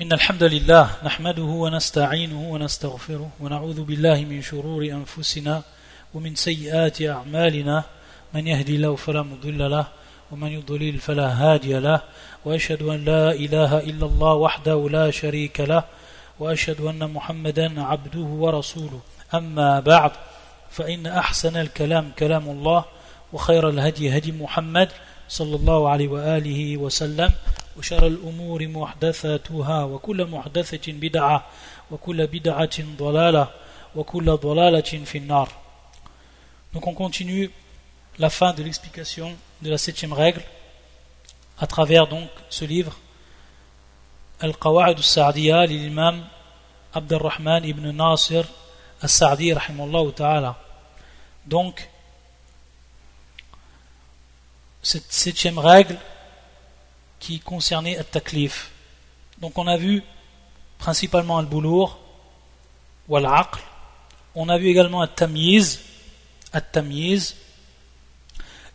إن الحمد لله نحمده ونستعينه ونستغفره ونعوذ بالله من شرور أنفسنا ومن سيئات أعمالنا من يهدي الله فلا مضل له ومن يضلل فلا هادي له وأشهد أن لا إله إلا الله وحده لا شريك له وأشهد أن محمدا عبده ورسوله أما بعد فإن أحسن الكلام كلام الله وخير الهدي هدي محمد صلى الله عليه وآله وسلم وشر الأمور محدثاتها وكل محدثة بدعة وكل بدعة ضلالة وكل ضلالة في النار. Donc on continue la fin de l'explication de la 7e règle à travers donc ce livre Al-Qawa'id al-Sa'diyya l'imam Abdurrahman ibn Nasir al-Sa'di rahimahullah ta'ala. Donc cette 7e règle qui concernait al-taklif. Donc on a vu principalement al-boulour ou al-aql. On a vu également al-tamyiz.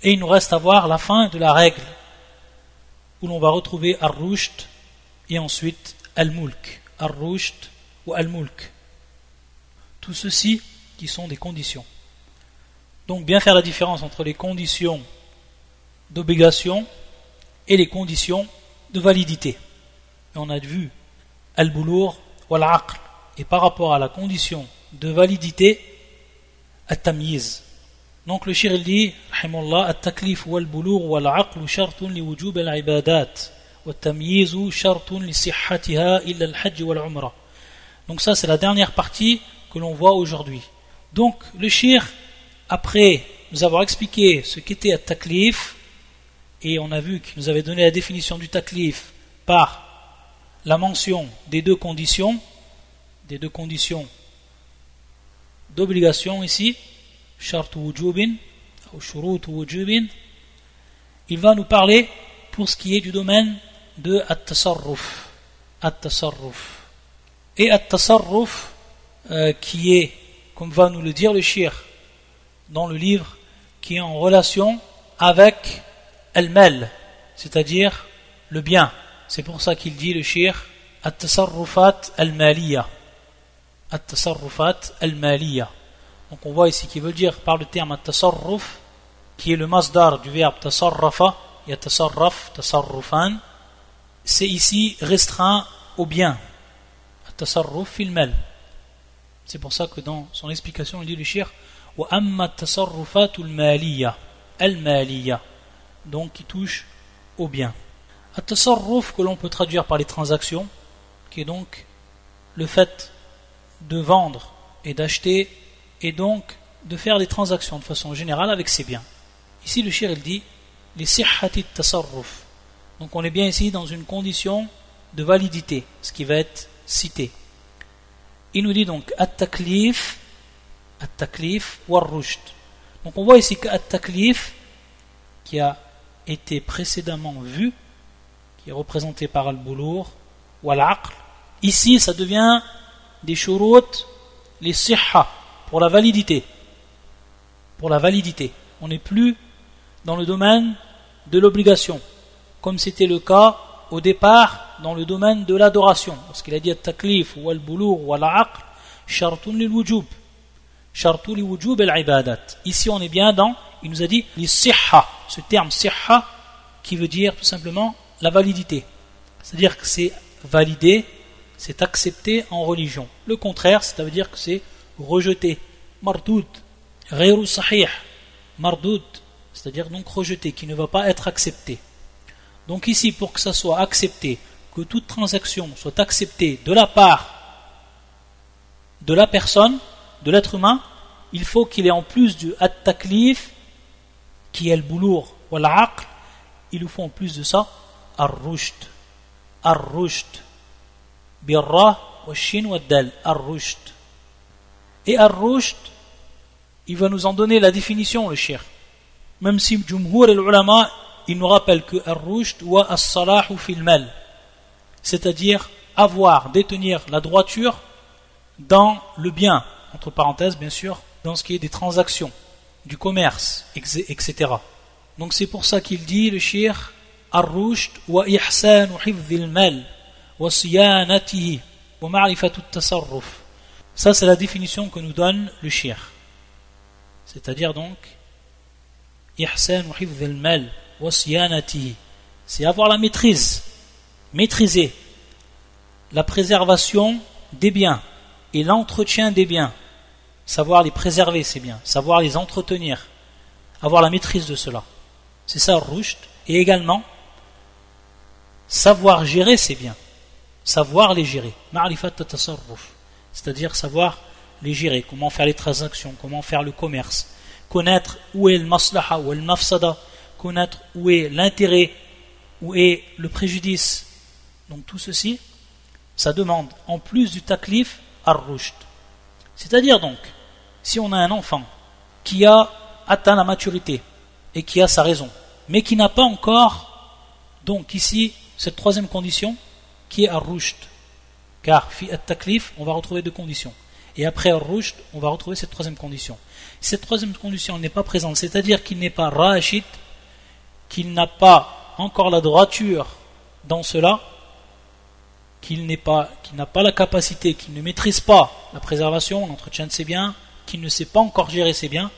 Et il nous reste à voir la fin de la règle où l'on va retrouver al-rushd et ensuite al-mulk. Al-rushd ou al-mulk. Tout ceci qui sont des conditions. Donc bien faire la différence entre les conditions d'obligation et les conditions de validité. Et on a vu al-boulour ou al-aql. Et par rapport à la condition de validité, al-tamyiz. Donc le shir il dit, rahimahullah, al-taklif ou al-boulour ou al-aql shartun li wujub al-ibadat wa al-tamyizu shartun li sihhatiha illa al-hajj wa al-umrah. Donc ça c'est la dernière partie que l'on voit aujourd'hui. Donc le shir, après nous avoir expliqué ce qu'était al-taklif, et on a vu qu'il nous avait donné la définition du taklif par la mention des deux conditions d'obligation ici, shart wujubin ou shurut wujubin. Il va nous parler pour ce qui est du domaine de at-tasarruf. Et at-tasarruf qui est, comme va nous le dire le shir dans le livre, qui est en relation avec al-mal, c'est-à-dire le bien. C'est pour ça qu'il dit le shir at-tasarrufat al-maliyya. At-tasarrufat al-maliyya. Donc on voit ici qu'il veut dire par le terme at-tasarruf, qui est le masdar du verbe tasarrafa, yatasarraf, tasarrufan. C'est ici restreint au bien. At-tasarruf fil mal. C'est pour ça que dans son explication il dit le shir wa amma at-tasarrufat al-maliyya, donc qui touche au bien. At-tasarruf que l'on peut traduire par les transactions, qui est donc le fait de vendre et d'acheter et donc de faire des transactions de façon générale avec ses biens. Ici le shir il dit les sihhati tasarruf. Donc on est bien ici dans une condition de validité, ce qui va être cité. Il nous dit donc at-taklif wa ar-rushd. Donc on voit ici que at-taklif qui a été précédemment vu, qui est représenté par al-boulour ou al-aql, ici ça devient des shurut, les sihha, pour la validité. On n'est plus dans le domaine de l'obligation, comme c'était le cas au départ dans le domaine de l'adoration, parce qu'il a dit at-taklif ou al-boulour ou al-aql shartun lil wujub, shartun li wujub al-ibadat. Ici on est bien dans, il nous a dit les sihha, ce terme sihha qui veut dire tout simplement la validité, c'est-à-dire que c'est validé, c'est accepté en religion. Le contraire, ça veut dire que c'est rejeté, mardoud, ghayru sahih, mardoud, c'est-à-dire donc rejeté, qui ne va pas être accepté. Donc ici, pour que ça soit accepté, que toute transaction soit acceptée de la part de la personne, de l'être humain, il faut qu'il ait en plus du at-taklif, qui est le boulour ou l'aql, il nous faut en plus de ça ar-rushd, birra wa shin wa dal, ar-rushd. Et ar-rushd, il va nous en donner la définition le shir, même si jumhur al-ulama il nous rappelle que ar-rushd wa as-salahu fil mal, c'est-à-dire détenir la droiture dans le bien, entre parenthèses bien sûr, dans ce qui est des transactions, du commerce, etc. Donc c'est pour ça qu'il dit le shir ar-rushd wa ihsanu hifdhil mal وصيانته ومعرفة التصرف. Ça c'est la définition que nous donne le shir. C'est-à-dire donc إحسان وحفظ المال وصيانته, c'est avoir la maîtrise, maîtriser la préservation des biens et l'entretien des biens, savoir les préserver ces biens, savoir les entretenir, avoir la maîtrise de cela. C'est ça le rushd. Et également savoir gérer ces biens, savoir les gérer, ma'rifat at-tasarruf, c'est-à-dire savoir les gérer, comment faire les transactions, comment faire le commerce, connaître où est le maslaha, où est le mafsada, connaître où est l'intérêt, où est le préjudice. Donc tout ceci, ça demande, en plus du taklif, ar-rushd. C'est-à-dire donc, si on a un enfant qui a atteint la maturité et qui a sa raison, mais qui n'a pas encore, donc ici, cette troisième condition, qui est ar-rushd. Car, fi at-taklif, on va retrouver deux conditions. Et après ar-rushd, on va retrouver cette troisième condition. Cette troisième condition n'est pas présente, c'est-à-dire qu'il n'est pas rashid, qu'il n'a pas encore la droiture dans cela, qu'il n'a pas la capacité, qu'il ne maîtrise pas la préservation, l'entretien de ses biens, qu'il ne sait pas encore gérer ses biens,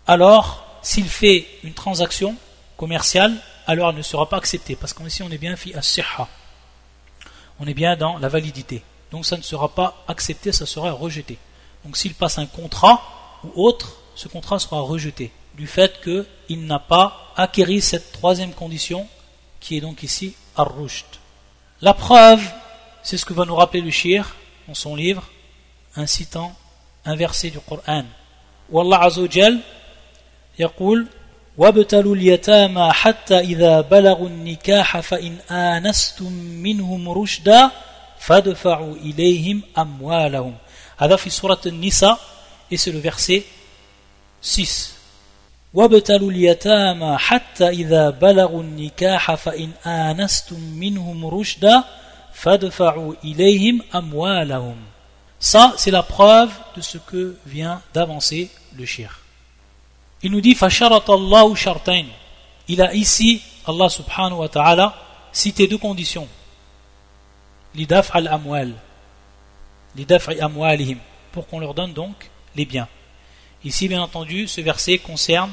alors, s'il fait une transaction commerciale, alors elle ne sera pas acceptée, parce qu'ici on est bien fi as-sihha, on est bien dans la validité, donc ça ne sera pas accepté, ça sera rejeté. Donc s'il passe un contrat ou autre, ce contrat sera rejeté, du fait qu'il n'a pas acquéri cette troisième condition, qui est donc ici ar-rushd. La preuve, c'est ce que va nous rappeler le shir dans son livre, en citant un verset du Coran. Wallah Azza wa Jal يقول وابتلوا اليتامى حتى إذا بلغوا النكاح فإن آنستم منهم رشدا فادفعوا إليهم أموالهم. هذا في سورة النساء et c'est le verset 6. وابتلوا اليتامى حتى إذا بلغوا النكاح فإن آنستم منهم رشدا فادفعوا إليهم أموالهم. Ça, c'est la preuve de ce que vient d'avancer le shir. Il nous dit فَشَرَطَ اللَّهُ شَرْطَيْنِ. Il a ici, Allah subhanahu wa ta'ala, cité deux conditions. لِدَفْعَ الْأَمْوَالِ لِدَفْعِ أَمْوَالِهِمْ, pour qu'on leur donne donc les biens. Ici, bien entendu, ce verset concerne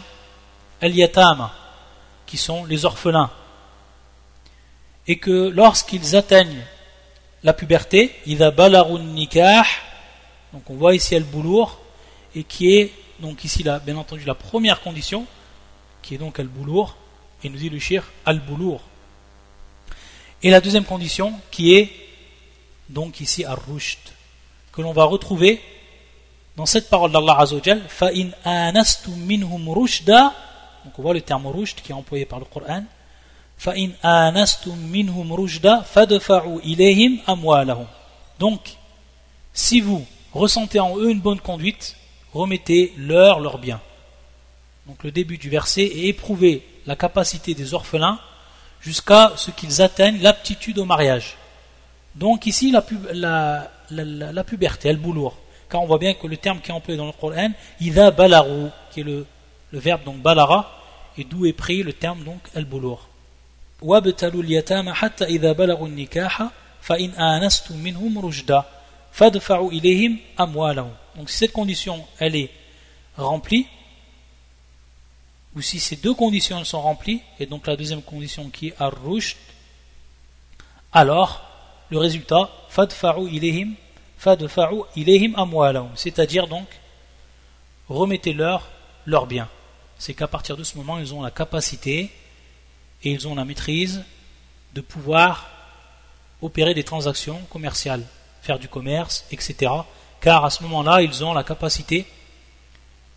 al-yatama, qui sont les orphelins. Et que lorsqu'ils atteignent la puberté, إِذَا بَلَغُوا النِّكَاحِ, donc on voit ici al-boulour, et qui est donc ici, là, bien entendu, la première condition, qui est donc al-boulour, et nous dit le shir al-boulour. Et la deuxième condition, qui est donc ici ar-rushd, que l'on va retrouver dans cette parole d'Allah Azza wa Jal, فَإِنْ آنَسْتُمْ مِنْهُمْ رُشْدًا. Donc on voit le terme rushd qui est employé par le Coran. فَإِنْ آنَسْتُمْ مِنْهُمْ رُشْدًا فَادْفَعُوا إِلَيْهِمْ أَمْوَالَهُمْ. Donc, si vous ressentez en eux une bonne conduite, remettez-leur leurs biens. Donc le début du verset est éprouver la capacité des orphelins jusqu'à ce qu'ils atteignent l'aptitude au mariage. Donc ici la puberté, al-boulour, car on voit bien que le terme qui est employé dans le Coran, idha balaru, qui est le verbe donc balara, et d'où est pris le terme donc al-boulour. وَابْتَلُوا الْيَتَامَ حَتَّى إِذَا بَلَغُوا النِّكَاحَ فَإِنْ آنَسْتُمْ مِنْهُمْ رُشْدًا فَادْفَعُوا إِلَيْهِمْ أَمْوَالَهُم. Donc si cette condition elle est remplie, ou si ces deux conditions elles sont remplies, et donc la deuxième condition qui est ar-rushd, alors le résultat fadfa'u ilayhim amwalahum, c'est-à-dire donc remettez-leur leurs biens. C'est qu'à partir de ce moment ils ont la capacité et ils ont la maîtrise de pouvoir opérer des transactions commerciales, faire du commerce, etc. Car à ce moment-là, ils ont la capacité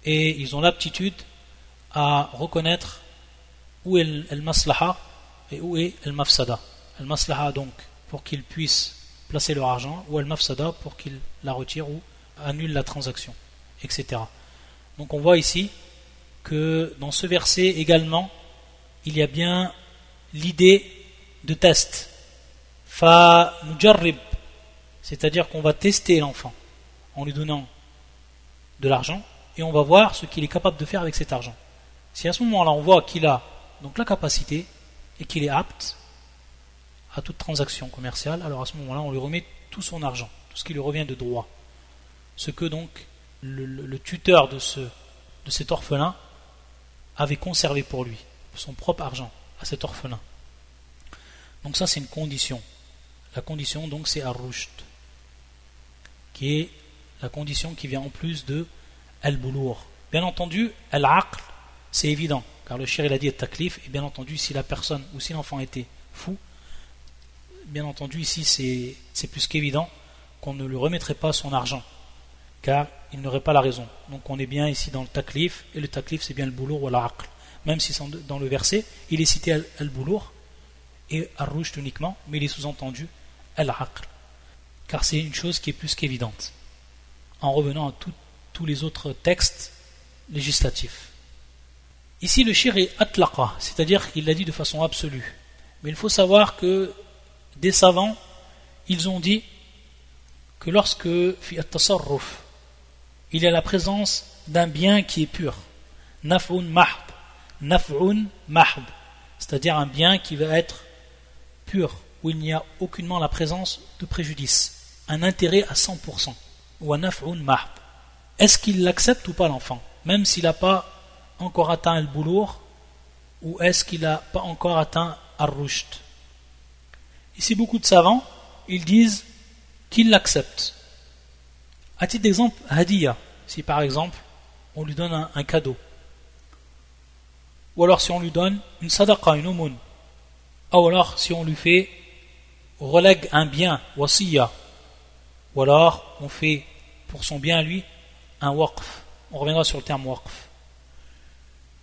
et ils ont l'aptitude à reconnaître où est le maslaha et où est le mafsada. Le maslaha donc pour qu'ils puissent placer leur argent, ou le mafsada pour qu'ils la retirent ou annulent la transaction, etc. Donc on voit ici que dans ce verset également, il y a bien l'idée de test. Fa mujarrib, c'est-à-dire qu'on va tester l'enfant en lui donnant de l'argent et on va voir ce qu'il est capable de faire avec cet argent. Si à ce moment-là on voit qu'il a donc la capacité et qu'il est apte à toute transaction commerciale, alors à ce moment-là, on lui remet tout son argent, tout ce qui lui revient de droit. Ce que donc le tuteur de cet orphelin avait conservé pour lui, son propre argent, à cet orphelin. Donc ça, c'est une condition. La condition, donc, c'est ar-rushd, qui est la condition qui vient en plus de al-boulour. Bien entendu, al-aql, c'est évident, car le shir il a dit al-taklif, et bien entendu, si la personne ou si l'enfant était fou, bien entendu, ici c'est plus qu'évident qu'on ne lui remettrait pas son argent, car il n'aurait pas la raison. Donc on est bien ici dans le taklif, et le taklif c'est bien le boulour ou al-aql. Même si dans le verset, il est cité al-boulour et al-rushd uniquement, mais il est sous-entendu al-aql, car c'est une chose qui est plus qu'évidente, en revenant à tous les autres textes législatifs. Ici le shir est atlaqa, c'est-à-dire qu'il l'a dit de façon absolue. Mais il faut savoir que des savants, ils ont dit que lorsque fi at-tasarruf, il y a la présence d'un bien qui est pur, naf'un mahb, c'est-à-dire un bien qui va être pur, où il n'y a aucunement la présence de préjudice, un intérêt à 100%, ou un naf'un mahb. Est-ce qu'il l'accepte ou pas l'enfant, même s'il n'a pas encore atteint le boulour, ou est-ce qu'il n'a pas encore atteint ar-rushd? Ici, beaucoup de savants, ils disent qu'ils l'acceptent. À titre d'exemple, hadiya, si par exemple, on lui donne un cadeau, ou alors si on lui donne une sadaqa, une aumône, ou alors si on lui fait, relègue un bien, wasiya, ou alors on fait pour son bien à lui un waqf. On reviendra sur le terme waqf.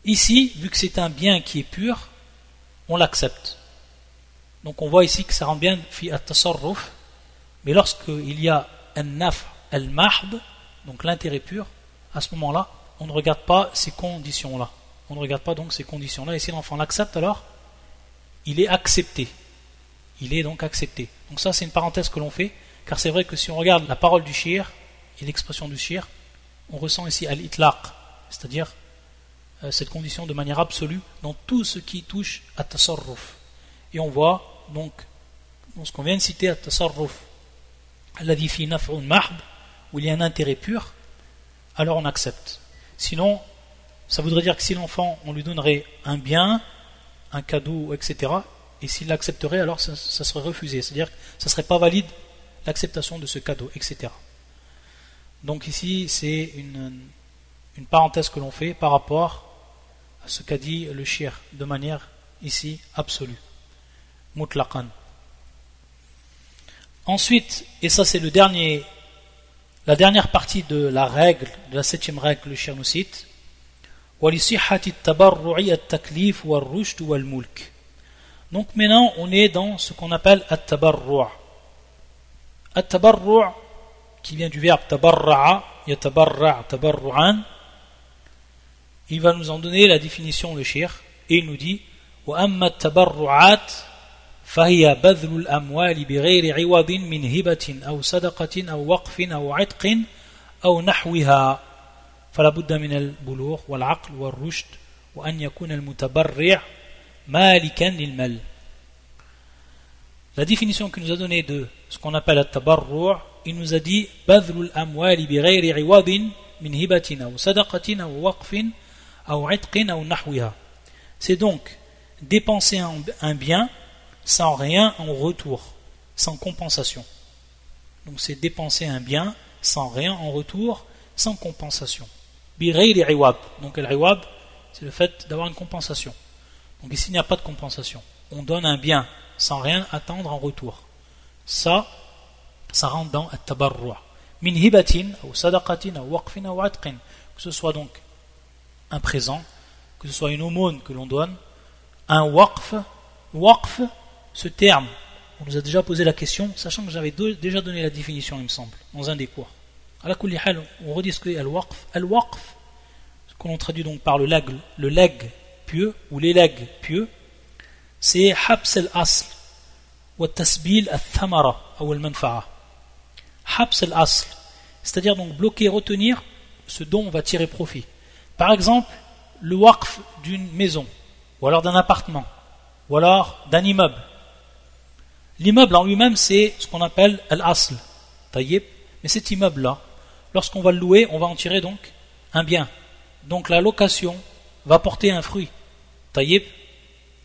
Ici, vu que c'est un bien qui est pur, on l'accepte. Donc on voit ici que ça rend bien fi at-tasarruf, mais lorsqu'il y a un naf' al-mahd, donc l'intérêt pur, à ce moment-là, on ne regarde pas ces conditions-là. On ne regarde pas donc ces conditions-là, et si l'enfant l'accepte, alors il est accepté. Il est donc accepté. Donc ça, c'est une parenthèse que l'on fait, car c'est vrai que si on regarde la parole du shir et l'expression du shir, on ressent ici al-itlaq, c'est-à-dire cette condition de manière absolue dans tout ce qui touche à tasarruf. Et on voit donc dans ce qu'on vient de citer à tasarruf, alladhi fi naf'un mahd, où il y a un intérêt pur, alors on accepte. Sinon, ça voudrait dire que si l'enfant, on lui donnerait un bien, un cadeau, etc., et s'il l'accepterait, alors ça serait refusé, c'est-à-dire que ça ne serait pas valide l'acceptation de ce cadeau, etc. Donc ici, c'est une parenthèse que l'on fait par rapport à ce qu'a dit le shir, de manière ici absolue, mutlaqan. Ensuite, et ça c'est la dernière partie de la règle, de la 7e règle que le shir nous cite, وَلِصِحَّةِ التَّبَرُّعِ التَّكْلِيفُ وَالرُّشْدُ وَالْمُلْكِ. Donc maintenant on est dans ce qu'on appelle at-tabarru'. At-tabarru' qui vient du verbe tabarra'a, yatabarra' tabarru'an. Il va nous en donner la définition le shir, et il nous dit وَأَمَّا التَّبَرُّعَاتِ فهي بذل الأموال بغير عوض من هبة أو صدقة أو وقف أو عتق أو نحوها فلا بد من البلوغ والعقل والرشد وأن يكون المتبرع مالكا للمال. La définition qu'il nous a donnée de ce qu'on appelle التبرع, il nous a dit بذل الأموال بغير عوض من هبة أو صدقة أو وقف أو عتق أو نحوها. C'est donc dépenser un bien sans rien en retour, sans compensation. Donc c'est dépenser un bien sans rien en retour, sans compensation. Bighayri iwad. Donc al-iwad, c'est le fait d'avoir une compensation. Donc ici il n'y a pas de compensation. On donne un bien sans rien attendre en retour. Ça rentre dans at-tabarru'. Min hibatin ou sadaqatin ou waqfin ou atqin. Que ce soit donc un présent, que ce soit une aumône que l'on donne, un waqf. Waqf, ce terme, on nous a déjà posé la question, sachant que j'avais déjà donné la définition, il me semble, dans un des cours. Ala kulli hal, on redit ce que al-waqf. Al-waqf, ce que l'on traduit donc par le legs pieux, ou les legs pieux, c'est habs al-asl, wa tasbil al-thamara, ou al-manfa'a. Habs al-asl, c'est-à-dire donc bloquer, retenir ce dont on va tirer profit. Par exemple, le waqf d'une maison, ou alors d'un appartement, ou alors d'un immeuble. L'immeuble en lui-même, c'est ce qu'on appelle al-asl, tayyib. Mais cet immeuble-là, lorsqu'on va le louer, on va en tirer donc un bien. Donc la location va porter un fruit, tayyib.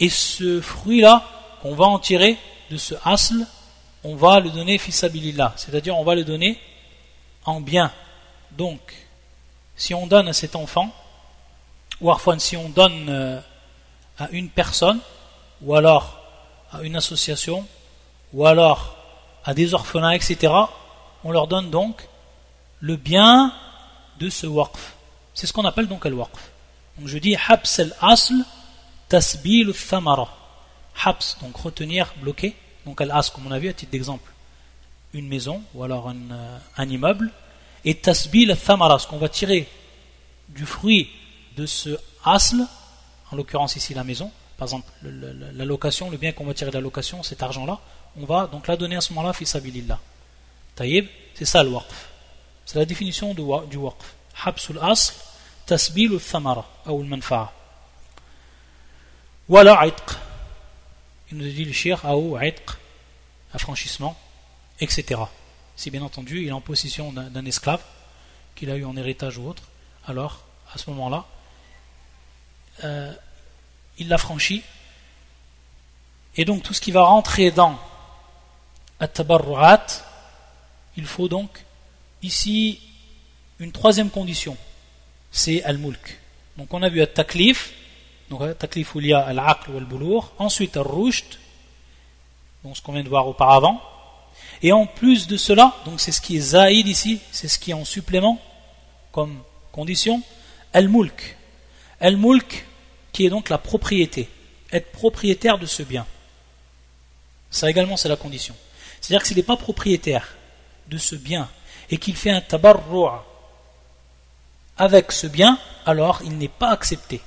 Et ce fruit-là, qu'on va en tirer de ce asl, on va le donner fisabilillah, c'est-à-dire on va le donner en bien. Donc, si on donne à cet enfant, ou parfois si on donne à une personne, ou alors à une association, ou alors à des orphelins, etc., on leur donne donc le bien de ce waqf. C'est ce qu'on appelle donc al-waqf. Donc je dis habs al-asl tasbil al-thamara. Habs, donc retenir, bloquer. Donc al-asl, comme on a vu à titre d'exemple, une maison ou alors un immeuble. Et tasbil al-thamara, ce qu'on va tirer du fruit de ce asl, en l'occurrence ici la maison, par exemple la location, le bien qu'on va tirer de la location, cet argent-là, on va donc la donner à ce moment-là fi sabilillah. Taïb, c'est ça le waqf. C'est la définition du waqf. Habsul asl, tasbil al-thamara, ou al-manfa'a. Wala itq. Il nous dit le shir, ou itq, affranchissement, etc. Si bien entendu il est en possession d'un esclave qu'il a eu en héritage ou autre, alors à ce moment-là il l'affranchit, et donc tout ce qui va rentrer dans at-tabarru'at, il faut donc ici une troisième condition, c'est al-mulk. Donc on a vu at-taklif, donc at-taklif où il y a al-aql ou al-bulugh, ensuite al-rushd, donc ce qu'on vient de voir auparavant. Et en plus de cela, donc c'est ce qui est zaïd ici, c'est ce qui est en supplément comme condition, al-mulk. Al-mulk qui est donc la propriété, être propriétaire de ce bien. Ça également c'est la condition. C'est-à-dire que s'il n'est pas propriétaire de ce bien et qu'il fait un tabarru' avec ce bien, alors il n'est pas accepté.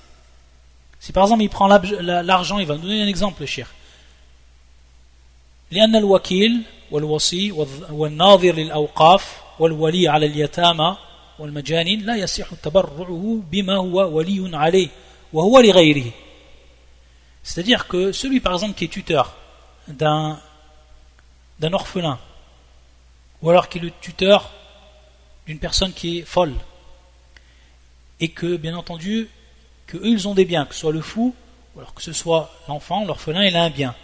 Si par exemple il prend l'argent, il va nous donner un exemple, le shir. لأن الوكيل والوصي والناظر للأوقاف والولي على اليتامى والمجانين لا يصح تبرعه بما هو ولي عليه وهو لغيره. C'est-à-dire que celui par exemple qui est tuteur d'un orphelin, ou alors qui est le tuteur d'une personne qui est folle, et que bien entendu que eux ils ont des biens, que ce soit le fou ou alors que ce soit l'enfant, l'orphelin, il a un bien.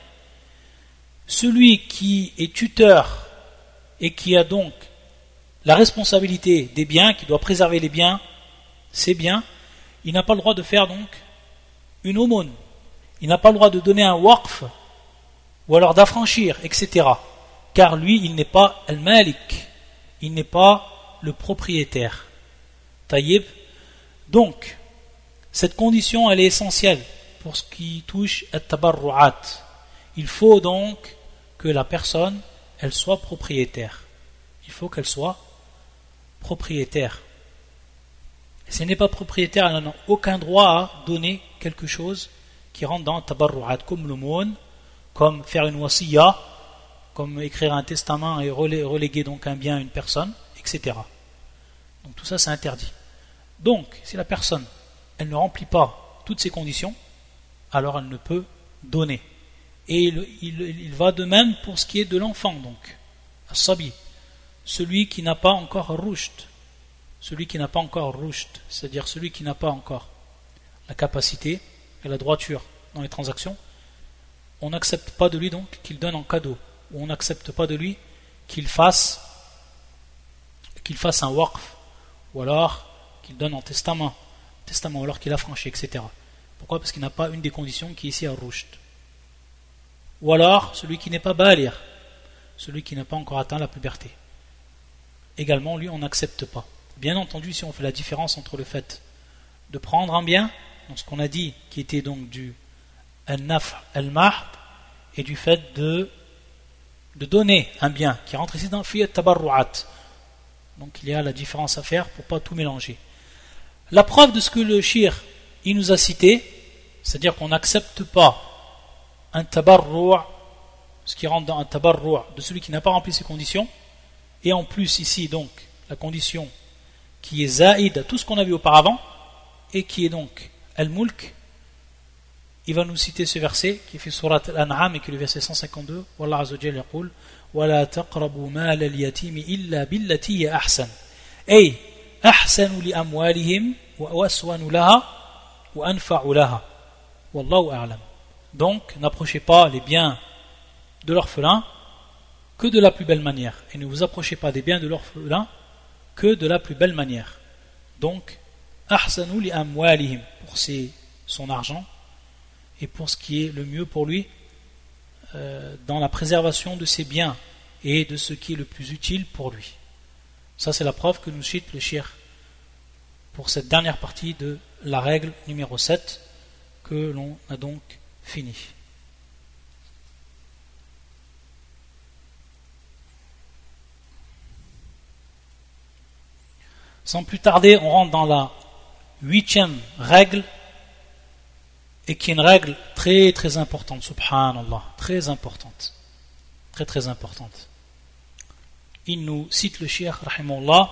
Celui qui est tuteur et qui a donc la responsabilité des biens, qui doit préserver les biens, ces biens, il n'a pas le droit de faire donc une aumône, il n'a pas le droit de donner un waqf ou alors d'affranchir, etc. Car lui, il n'est pas al-malik, il n'est pas le propriétaire. Taïb. Donc, cette condition, elle est essentielle pour ce qui touche at-tabarru'at. Il faut donc que la personne, elle soit propriétaire. Il faut qu'elle soit propriétaire. Et si elle n'est pas propriétaire, elle n'a aucun droit à donner quelque chose qui rentre dans tabarru'at, comme l'aumône, comme faire une wasiya, comme écrire un testament et reléguer donc un bien à une personne, etc. Donc tout ça c'est interdit. Donc si la personne elle ne remplit pas toutes ces conditions, alors elle ne peut donner. Et il va de même pour ce qui est de l'enfant, donc as-sabi, celui qui n'a pas encore rushd, c'est-à-dire celui qui n'a pas encore la capacité et la droiture dans les transactions, on n'accepte pas de lui donc qu'il donne en cadeau, ou on n'accepte pas de lui qu'il fasse un waqf, ou alors qu'il donne en testament, ou alors qu'il affranchit, etc. Pourquoi? Parce qu'il n'a pas une des conditions qui est ici à rushd. Ou alors celui qui n'est pas balir, celui qui n'a pas encore atteint la puberté. Également, lui, on n'accepte pas. Bien entendu, si on fait la différence entre le fait de prendre un bien, donc ce qu'on a dit, qui était donc du al-naf' al-mahd, et du fait de donner un bien, qui rentre ici dans fiyat tabarru'at. Donc il y a la différence à faire pour ne pas tout mélanger. La preuve de ce que le shir il nous a cité, c'est-à-dire qu'on n'accepte pas un tabarru', ce qui rentre dans un tabarru' de celui qui n'a pas rempli ces conditions, et en plus ici donc la condition qui est zaïd à tout ce qu'on a vu auparavant, et qui est donc al-mulk, il va nous citer ce verset qui fait surat Al-An'am et qui est le verset 152. Wallah Azza wa Jalla yaqul وَلَا تَقْرَبُوا مَالَ الْيَتِيمِ إِلَّا بِالَّتِي هِيَ أَحْسَنُ أي أحسن لأموالهم وأسون لها وأنفع لها والله أعلم. Donc n'approchez pas les biens de l'orphelin que de la plus belle manière, et ne vous approchez pas des biens de l'orphelin que de la plus belle manière. Donc ahsanu li amwalihim, pour son argent et pour ce qui est le mieux pour lui dans la préservation de ses biens et de ce qui est le plus utile pour lui. Ça c'est la preuve que nous cite le cheikh pour cette dernière partie de la règle numéro 7 que l'on a donc fini. Sans plus tarder, on rentre dans la 8e règle, et qui est une règle très très importante, subhanallah, très importante, très très importante. Il nous cite le cheikh rahimahullah: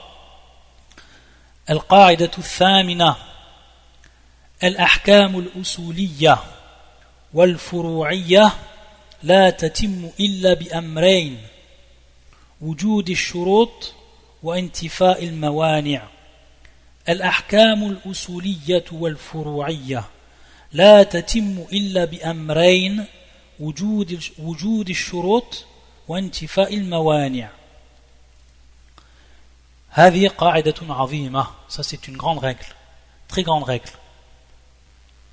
القاعدة الثامنة الأحكام الأصولية والفروعية لا تتم إلا بأمرين وجود الشروط وانتفاء الموانع. الأحكام الأصولية والفروعية لا تتم إلا بأمرين وجود الشروط وانتفاء الموانع. هذه قاعدة عظيمة. Ça c'est une grande règle, très grande règle.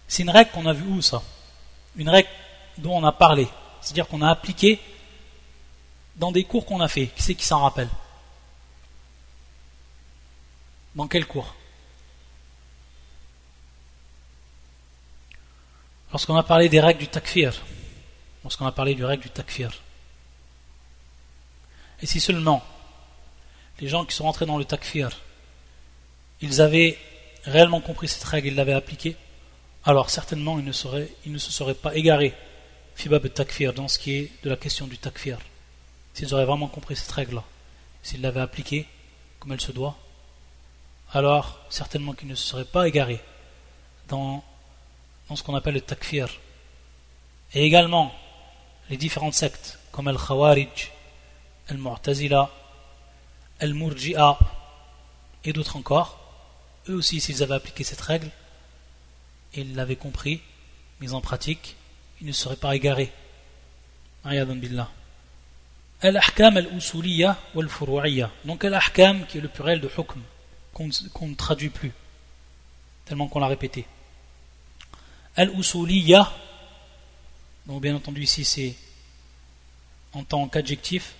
C'est une règle qu'on a vue où ça? Une règle dont on a parlé, c'est-à-dire qu'on a appliqué dans des cours qu'on a fait. Qui c'est qui s'en rappelle? Dans quel cours? Lorsqu'on a parlé des règles du takfir. Lorsqu'on a parlé du règle du takfir. Et si seulement les gens qui sont rentrés dans le takfir, ils avaient réellement compris cette règle, ils l'avaient appliquée, alors certainement ils ne se seraient pas égarés fibab takfir, dans ce qui est de la question du takfir. S'ils auraient vraiment compris cette règle-là, s'ils l'avaient appliquée comme elle se doit, alors certainement qu'ils ne se seraient pas égarés dans ce qu'on appelle le takfir. Et également les différentes sectes comme al-Khawarij, al-Mu'tazila, al-Murji'a et d'autres encore, eux aussi s'ils avaient appliqué cette règle et ils l'avaient compris, mis en pratique, ils ne seraient pas égarés. Ayadan billah. Al-Ahkam al-Usuliyya wal-Furu'iyya. Donc al-Ahkam qui est le pluriel de hukm, qu'on ne traduit plus, tellement qu'on l'a répété. Al-Usuliyya, donc bien entendu ici c'est en tant qu'adjectif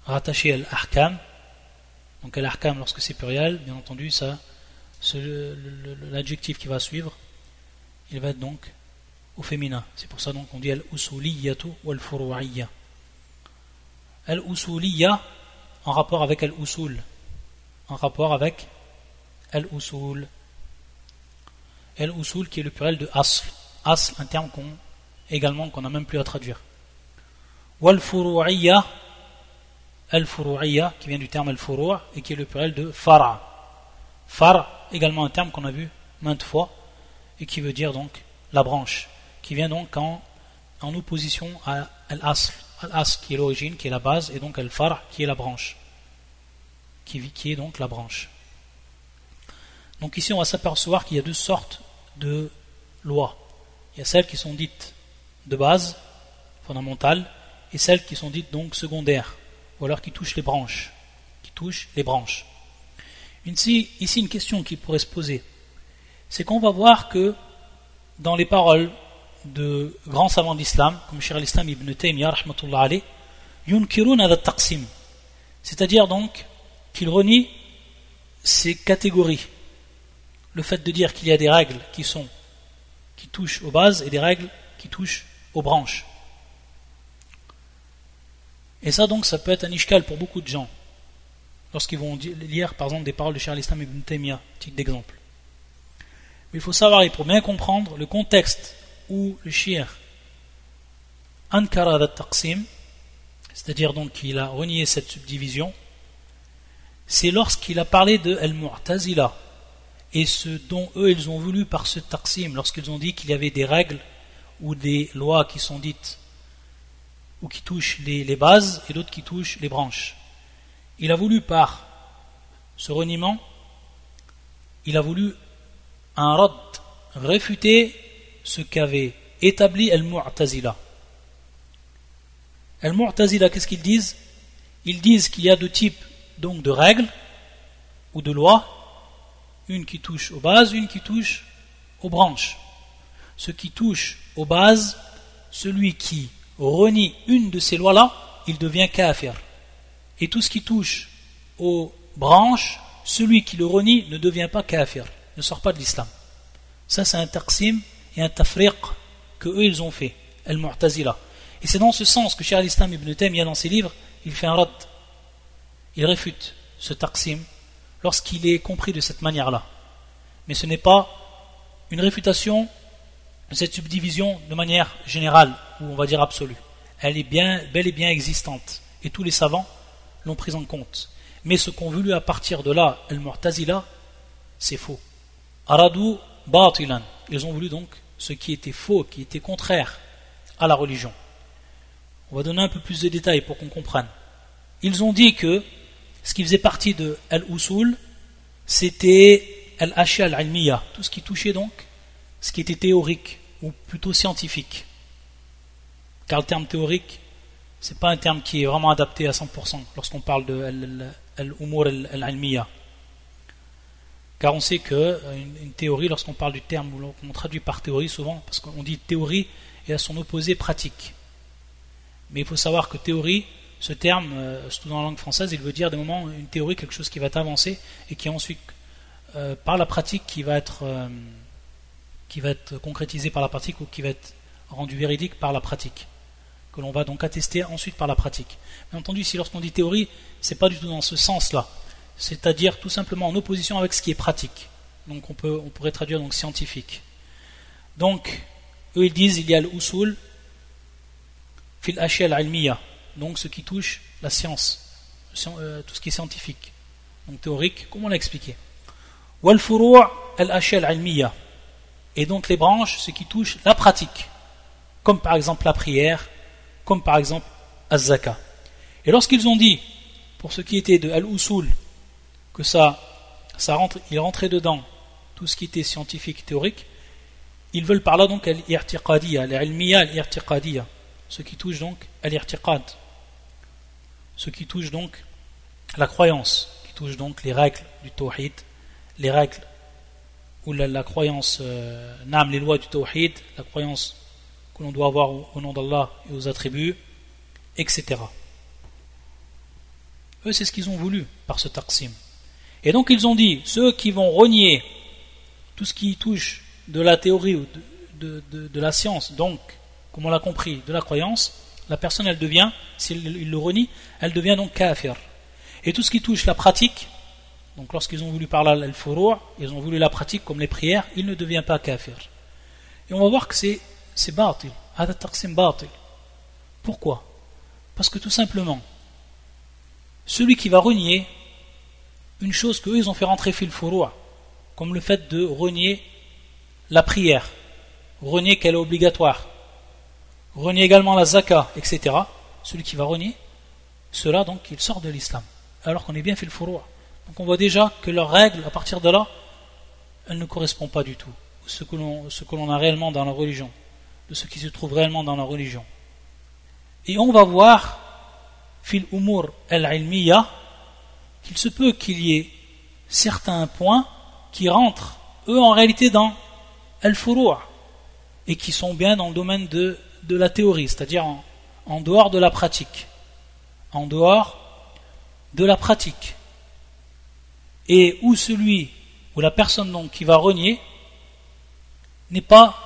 rattaché à l'ahkam. Donc l'ahkam lorsque c'est pluriel, bien entendu ça, l'adjectif qui va suivre, il va être donc au féminin. C'est pour ça donc on dit al-usuliyatu wal-furu'iyya. Al-usuliyya en rapport avec al-usul, en rapport avec al-usul. Al-usul qui est le pluriel de asl. Asl, un terme qu'on n'a même plus à traduire. Wal-furu'iyya, al-furu'iyya qui vient du terme al-furu' et qui est le pluriel de fara'. Far', également un terme qu'on a vu maintes fois et qui veut dire donc la branche, qui vient donc en opposition à al-asl. Al-asl qui est l'origine, qui est la base, et donc al-far' qui est la branche, qui est donc la branche. Donc ici on va s'apercevoir qu'il y a deux sortes de lois. Il y a celles qui sont dites de base, fondamentales, et celles qui sont dites donc secondaires, ou alors qui touchent les branches. Ici une question qui pourrait se poser, c'est qu'on va voir que dans les paroles de grands savants d'islam, comme Cheikh al-Islam ibn Taymiyyah rahmatullah alayh, yunkirun hadha taqsim, c'est-à-dire donc qu'ils renient ces catégories, le fait de dire qu'il y a des règles qui touchent aux bases et des règles qui touchent aux branches. Et ça donc ça peut être un ishkal pour beaucoup de gens lorsqu'ils vont lire par exemple des paroles de Cheikh al-Islam ibn Taymiyyah, titre d'exemple. Mais il faut savoir, et pour bien comprendre le contexte où le cheikh ankara al-taqsim, c'est-à-dire donc qu'il a renié cette subdivision, c'est lorsqu'il a parlé de al-Mu'tazila et ce dont eux ils ont voulu par ce taqsim, lorsqu'ils ont dit qu'il y avait des règles ou des lois qui sont dites ou qui touchent les bases et d'autres qui touchent les branches. Il a voulu par ce reniement, il a voulu un radd, réfuter ce qu'avait établi al-Mu'tazila. Al-Mu'tazila, qu'est-ce qu'ils disent? Ils disent qu'il y a deux types donc de règles ou de lois, une qui touche aux bases, une qui touche aux branches. Ce qui touche aux bases, celui qui renie une de ces lois-là, il devient kafir. Et tout ce qui touche aux branches, celui qui le renie ne devient pas kafir, ne sort pas de l'islam. Ça c'est un taqsim et un tafriq que eux ils ont fait, al-Mu'tazila. Et c'est dans ce sens que Cheikh al-Islam ibn Taymiyyah dans ses livres, il fait un radd. Il réfute ce taqsim lorsqu'il est compris de cette manière-là. Mais ce n'est pas une réfutation de cette subdivision de manière générale, ou on va dire absolue. Elle est bel et bien existante. Et tous les savants l'ont prise en compte. Mais ce qu'ont voulu à partir de là, al-Mu'tazila, c'est faux. Aradu batilan. Ils ont voulu donc ce qui était faux, qui était contraire à la religion. On va donner un peu plus de détails pour qu'on comprenne. Ils ont dit que ce qui faisait partie de al-usul, c'était al-ashya al-ilmiya, tout ce qui touchait donc ce qui était théorique ou plutôt scientifique. Car le terme théorique, c'est pas un terme qui est vraiment adapté à 100% lorsqu'on parle de al-umur al-ilmiya. Car on sait qu'une théorie, lorsqu'on parle du terme, ou qu'on traduit par théorie souvent, parce qu'on dit théorie et à son opposé pratique. Mais il faut savoir que théorie, ce terme, surtout dans la langue française, il veut dire des moments une théorie, quelque chose qui va être avancé et qui ensuite, par la pratique, qui va être concrétisé par la pratique ou qui va être rendu véridique par la pratique, que l'on va donc attester ensuite par la pratique. Bien entendu, si lorsqu'on dit théorie, c'est pas du tout dans ce sens-là, c'est-à-dire tout simplement en opposition avec ce qui est pratique. Donc on pourrait traduire donc scientifique. Donc eux ils disent il y a l'usul fil ashya al-ilmiya, donc ce qui touche la science, tout ce qui est scientifique, donc théorique, comme on l'a expliqué. Wal furu' al-ashya al-ilmiya, et donc les branches, ce qui touche la pratique, comme par exemple la prière, comme par exemple az-zaka. Et lorsqu'ils ont dit, pour ce qui était de al-usul, que il rentrait dedans tout ce qui était scientifique, théorique, ils veulent par là donc al-i'tiqadiyya, al-ilmiya al-i'tiqadiyya, ce qui touche donc al-i'tiqad, ce qui touche donc la croyance, qui touche donc les règles du tawhid, les règles ou la croyance, les lois du tawhid, la croyance que l'on doit avoir au nom d'Allah et aux attributs, etc. Eux, c'est ce qu'ils ont voulu par ce taqsim. Et donc ils ont dit, ceux qui vont renier tout ce qui touche de la théorie ou de la science, donc, comme on l'a compris, de la croyance, la personne, elle devient, s'il le renie, elle devient donc kafir. Et tout ce qui touche la pratique, donc lorsqu'ils ont voulu parler al-furu', ils ont voulu la pratique comme les prières, il ne devient pas kafir. Et on va voir que c'est batil, hada taqsim batil. Pourquoi? Parce que tout simplement, celui qui va renier une chose qu'eux ils ont fait rentrer fil furu', comme le fait de renier la prière, renier qu'elle est obligatoire, renier également la zaka, etc. Celui qui va renier cela, donc il sort de l'islam, alors qu'on est bien fil furu'. Donc on voit déjà que leurs règles, à partir de là, elles ne correspondent pas du tout à ce que l'on a réellement dans la religion, de ce qui se trouve réellement dans la religion. Et on va voir fil umur al-ilmiya qu'il se peut qu'il y ait certains points qui rentrent, eux, en réalité dans al-furu' et qui sont bien dans le domaine de la théorie, c'est-à-dire en dehors de la pratique. En dehors de la pratique. Et où celui, ou la personne donc qui va renier, n'est pas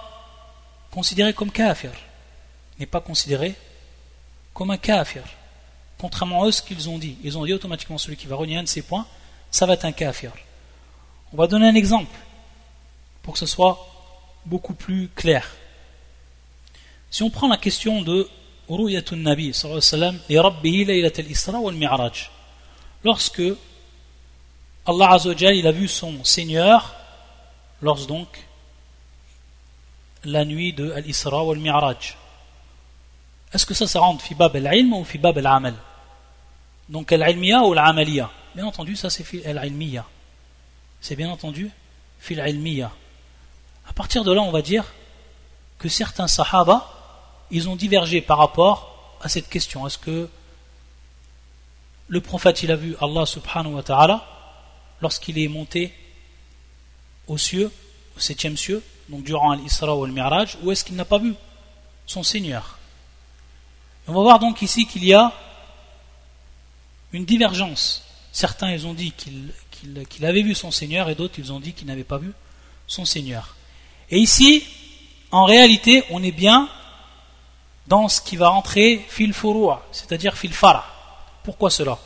considéré comme kafir, n'est pas considéré comme un kafir. Contrairement à eux, ce qu'ils ont dit. Ils ont dit automatiquement celui qui va renier un de ces points, ça va être un kafir. On va donner un exemple pour que ce soit beaucoup plus clair. Si on prend la question de Ru'yatun Nabi sallallahu alayhi wa sallam li Rabbihi laylat al-Isra wal Mi'raj, lorsque Allah Azza wa Jalla, il a vu son Seigneur lors donc la nuit de Al-Isra ou Al-Mi'raj. Est-ce que ça rentre fi bab al-ilm ou fi bab al-amal? Donc al-ilmiya ou al-amaliya? Bien entendu, ça c'est fi al-ilmiya. C'est bien entendu fi al-ilmiya. À partir de là, on va dire que certains sahaba, ils ont divergé par rapport à cette question. Est-ce que le prophète, il a vu Allah subhanahu wa ta'ala lorsqu'il est monté aux cieux, au 7e cieux, donc durant l'Isra ou le Mi'raj, ou est-ce qu'il n'a pas vu son Seigneur? Et on va voir donc ici qu'il y a une divergence. Certains, ils ont dit qu'il avait vu son Seigneur, et d'autres, ils ont dit qu'il n'avait pas vu son Seigneur. Et ici, en réalité, on est bien dans ce qui va rentrer fil furu'a, c'est-à-dire fil fara'. Pourquoi cela?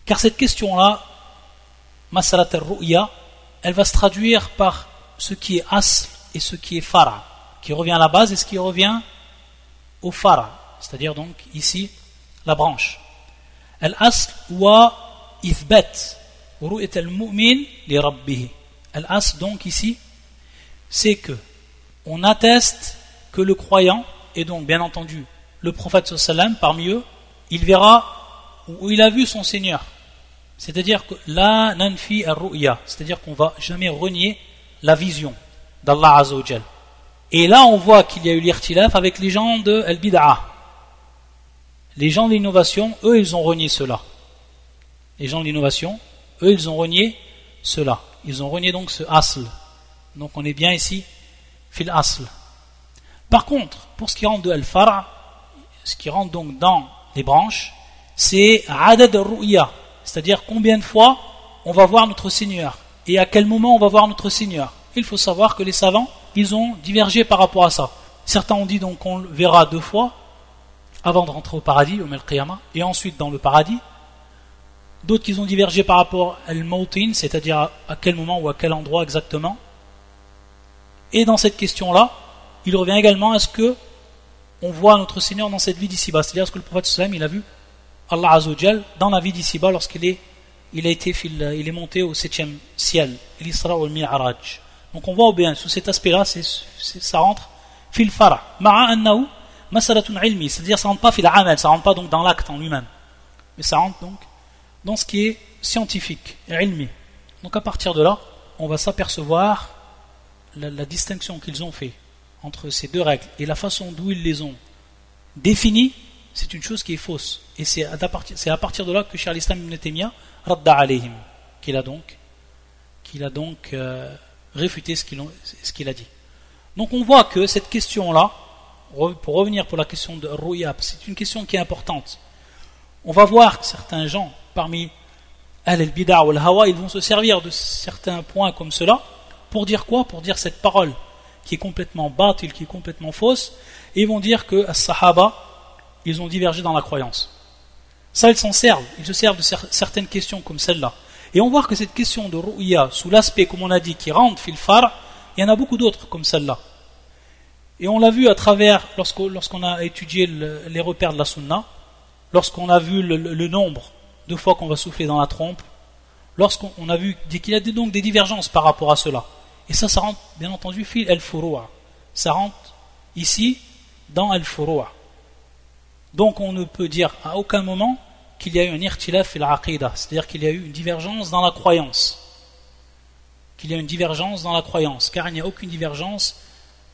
Car cette question-là, masalat al-ru'ya, elle va se traduire par ce qui est asl et ce qui est fara', qui revient à la base et ce qui revient au fara', c'est-à-dire donc ici la branche. Al-asl wa ithbat ru'yat al-mu'min li rabbih. Al-asl donc ici, c'est que on atteste que le croyant, et donc bien entendu le prophète sallam parmi eux, il verra ou il a vu son Seigneur. C'est-à-dire que la nanfi ar-ru'ya, c'est-à-dire qu'on ne va jamais renier la vision d'Allah Azza wa Jal. Et là on voit qu'il y a eu l'irtilaf avec les gens de al-bid'a. Les gens de l'innovation, eux ils ont renié cela. Les gens de l'innovation, eux ils ont renié cela. Ils ont renié donc ce asl. Donc on est bien ici fil asl. Par contre, pour ce qui rentre de al-far', ce qui rentre donc dans les branches, c'est adad ar-ru'ya, c'est-à-dire combien de fois on va voir notre Seigneur et à quel moment on va voir notre Seigneur. Il faut savoir que les savants, ils ont divergé par rapport à ça. Certains ont dit donc qu'on le verra 2 fois avant de rentrer au paradis, au Al-Qiyamah, et ensuite dans le paradis. D'autres qui ont divergé par rapport à al-mawtin, c'est-à-dire à quel moment ou à quel endroit exactement. Et dans cette question-là, il revient également à ce que on voit notre Seigneur dans cette vie d'ici-bas, c'est-à-dire ce que le prophète sallam il a vu Allah Azza wa Jal dans la vie d'ici-bas lorsqu'il est monté au 7e ciel, l'Isra ou le Mi'raj. Donc on voit bien sous cet aspect-là, ça rentre fil fara' ma'a annahu masalatun ilmi, c'est-à-dire ça rentre pas fil amal, ça rentre pas donc dans l'acte en lui-même, mais ça rentre donc dans ce qui est scientifique et ilmi. Donc à partir de là, on va s'apercevoir la distinction qu'ils ont fait entre ces 2 règles et la façon d'où ils les ont définies, c'est une chose qui est fausse. Et c'est à partir de là que Cheikh al-Islam ibn Taymiyyah radda alayhim, qu'il a donc réfuté ce qu'il a dit. Donc on voit que cette question-là, pour revenir pour la question de Ru'ya, c'est une question qui est importante. On va voir que certains gens parmi al-bid'a ou al-hawa, ils vont se servir de certains points comme cela pour dire quoi? Pour dire cette parole qui est complètement batil, qui est complètement fausse, et ils vont dire que as-sahaba, ils ont divergé dans la croyance. Ça, ils s'en servent, ils se servent de certaines questions comme celle-là. Et on voit que cette question de ru'ya, sous l'aspect, comme on a dit, qui rentre fil far', il y en a beaucoup d'autres comme celle-là. Et on l'a vu à travers, lorsqu'on a étudié les repères de la sunna, lorsqu'on a vu le nombre de fois qu'on va souffler dans la trompe, lorsqu'on a vu qu'il y a donc des divergences par rapport à cela. Et ça rentre bien entendu fil al-furu'a. Ça rentre ici dans al-furu'a. Donc on ne peut dire à aucun moment qu'il y a eu un irtilaf fil aqida, c'est-à-dire qu'il y a eu une divergence dans la croyance. Qu'il y a une divergence dans la croyance, car il n'y a aucune divergence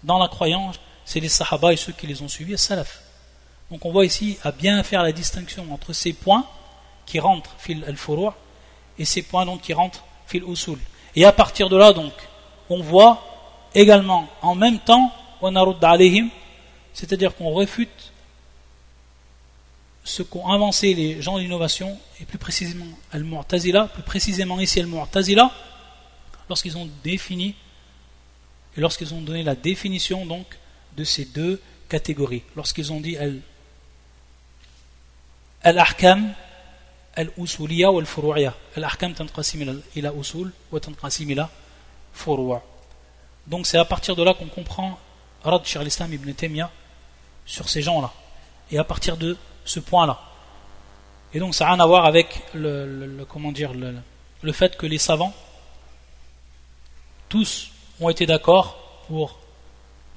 dans la croyance, c'est les sahaba et ceux qui les ont suivis, les salaf. Donc on voit ici à bien faire la distinction entre ces points qui rentrent fil al-furu' et ces points donc qui rentrent fil usul. Et à partir de là donc, on voit également en même temps c'est-à-dire qu'on réfute ce qu'ont avancé les gens de l'innovation, et plus précisément al-Mu'tazila, plus précisément ici al-Mu'tazila, lorsqu'ils ont défini et lorsqu'ils ont donné la définition donc de ces 2 catégories, lorsqu'ils ont dit al-ahkam al-usuliyya ou al-furu'iyya. Al-ahkam tanqasim ila usul wa tanqasim ila furu'a. Donc c'est à partir de là qu'on comprend Rad Cheikh al-Islam ibn Taymiyyah sur ces gens-là, et à partir de ce point-là. Et donc ça n'a rien à voir avec le fait que les savants tous ont été d'accord pour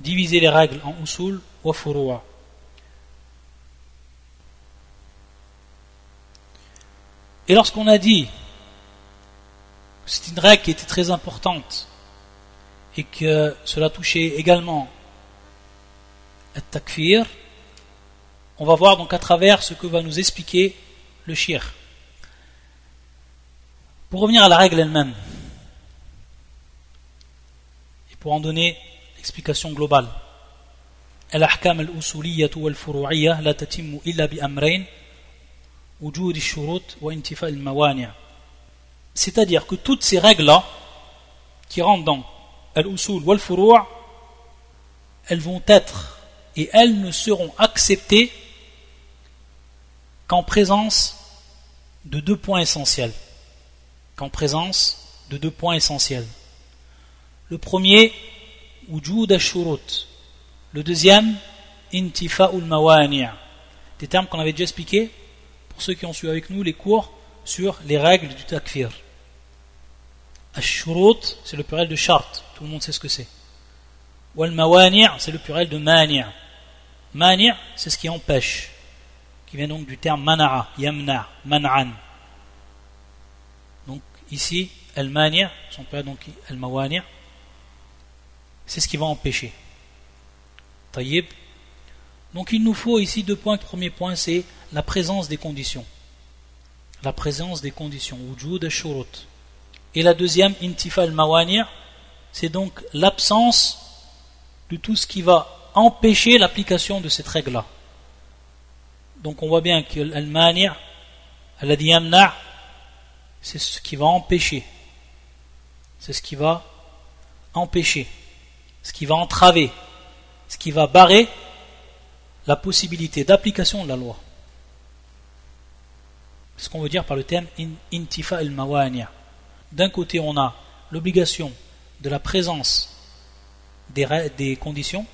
diviser les règles en usul wa furu'a. Et lorsqu'on a dit que c'est une règle qui était très importante et que cela touchait également al-takfir, on va voir donc à travers ce que va nous expliquer le shir. Pour revenir à la règle elle-même, et pour en donner l'explication globale, al-ahkam al-usuliyyah wal-furu'iyyah la tatimmu illa bi amrayn wujud ash-shurut wa intifa al-mawani'. C'est-à-dire que toutes ces règles-là qui rentrent dans al-usul wal-furu', elles vont être et elles ne seront acceptées qu'en présence de deux points essentiels. Le premier, wujud ash-shurut. Le deuxième, intifa'ul mawani'. Des termes qu'on avait déjà expliqués pour ceux qui ont suivi avec nous les cours sur les règles du takfir. Ash-shurut, c'est le pluriel de shart, tout le monde sait ce que c'est. Wal mawani', c'est le pluriel de mani'. Mani', c'est ce qui empêche, qui vient donc du terme mana'a, yamna', man'an. Donc ici, al-mani', son pluriel donc al-mawani', c'est ce qui va empêcher. Tayyib. Donc il nous faut ici deux points. Le premier point, c'est la présence des conditions. La présence des conditions, wujud ash-shurut. Et la deuxième, intifa al-mawani', c'est donc l'absence de tout ce qui va empêcher l'application de cette règle-là. Donc on voit bien que al-mani', alladhi yamna', c'est ce qui va empêcher. C'est ce qui va empêcher, ce qui va entraver, ce qui va barrer la possibilité d'application de la loi. C'est ce qu'on veut dire par le terme intifa al-mawani'. D'un côté, on a l'obligation de la présence des conditions,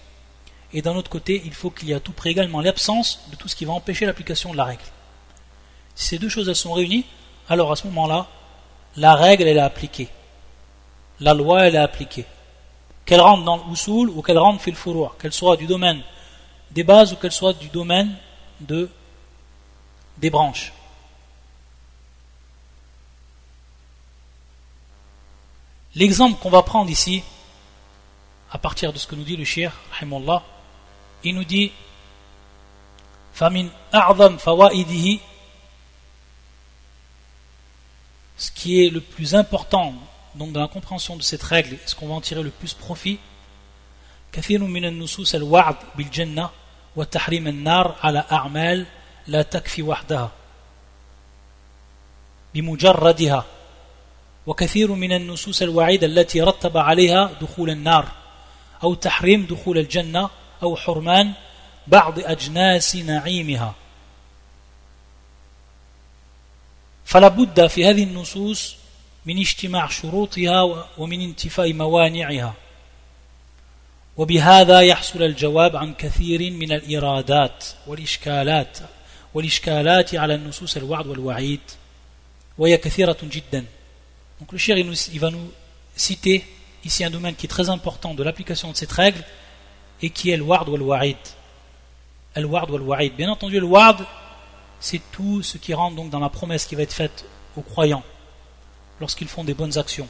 et d'un autre côté, il faut qu'il y ait à tout près également l'absence de tout ce qui va empêcher l'application de la règle. Si ces deux choses elles sont réunies, alors à ce moment-là, la règle elle est appliquée. La loi elle est appliquée. Qu'elle rentre dans l'usul ou qu'elle rentre fil furu', qu'elle soit du domaine des bases ou qu'elle soit du domaine des branches. L'exemple qu'on va prendre ici, à partir de ce que nous dit le cheikh, rahimahullah, il nous dit فَمِنْ أَعْظَمْ فَوَائِدِهِ, ce qui est le plus important donc dans la compréhension de cette règle, est-ce qu'on va en tirer le plus profit, كثير من النصوص الوعد بالجنة وتحريم النار على أعمال لا تكفي وحدها بمجردها، وكثير من النصوص الوعيد التي رتب عليها دخول النار أو تحريم دخول الجنة أو حرمان بعض أجناس نعيمها، فلا بد في هذه النصوص من اجتماع شروطها ومن انتفاء موانعها، وبهذا يحصل الجواب عن كثير من الإرادات والإشكالات على النصوص الوعد والوعيد وهي كثيرة جدا. Donc le cheikh il va nous citer ici un domaine qui est très important de l'application de cette règle et qui est le wa'd wal wa'id. Le wa'd wal wa'id. Bien entendu, le wa'd, c'est tout ce qui rentre donc dans la promesse qui va être faite aux croyants lorsqu'ils font des bonnes actions.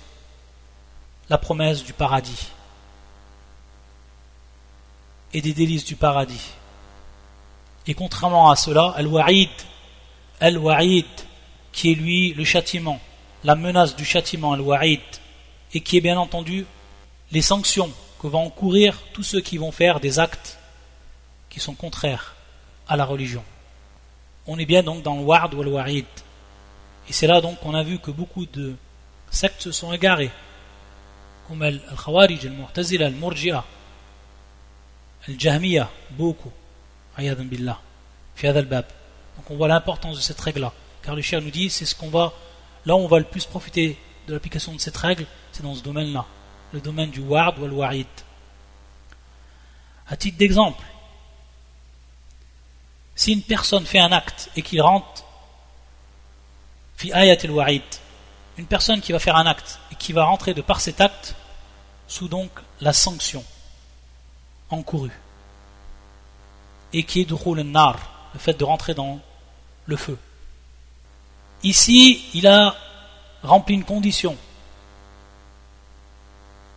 La promesse du paradis et des délices du paradis. Et contrairement à cela, al-wa'id, qui est lui le châtiment, la menace du châtiment, al-wa'id, et qui est bien entendu les sanctions que vont encourir tous ceux qui vont faire des actes qui sont contraires à la religion. On est bien donc dans le wa'd ou le wa'id. Et c'est là donc qu'on a vu que beaucoup de sectes se sont égarées, comme al-Khawarij, al-Mu'tazila, al-Murji'a, al-Jahmiya, beaucoup, ayadan billah, fi hadha al-bab. Donc on voit l'importance de cette règle-là, car le cheikh nous dit, c'est ce qu'on va, là où on va le plus profiter de l'application de cette règle, c'est dans ce domaine-là, le domaine du wa'd ou al-wa'id. À titre d'exemple, si une personne fait un acte et qu'il rentre fi ayat al-wa'id, une personne qui va faire un acte et qui va rentrer de par cet acte sous donc la sanction encourue, et qui est dukhul an-nar, le fait de rentrer dans le feu. Ici, il a rempli une condition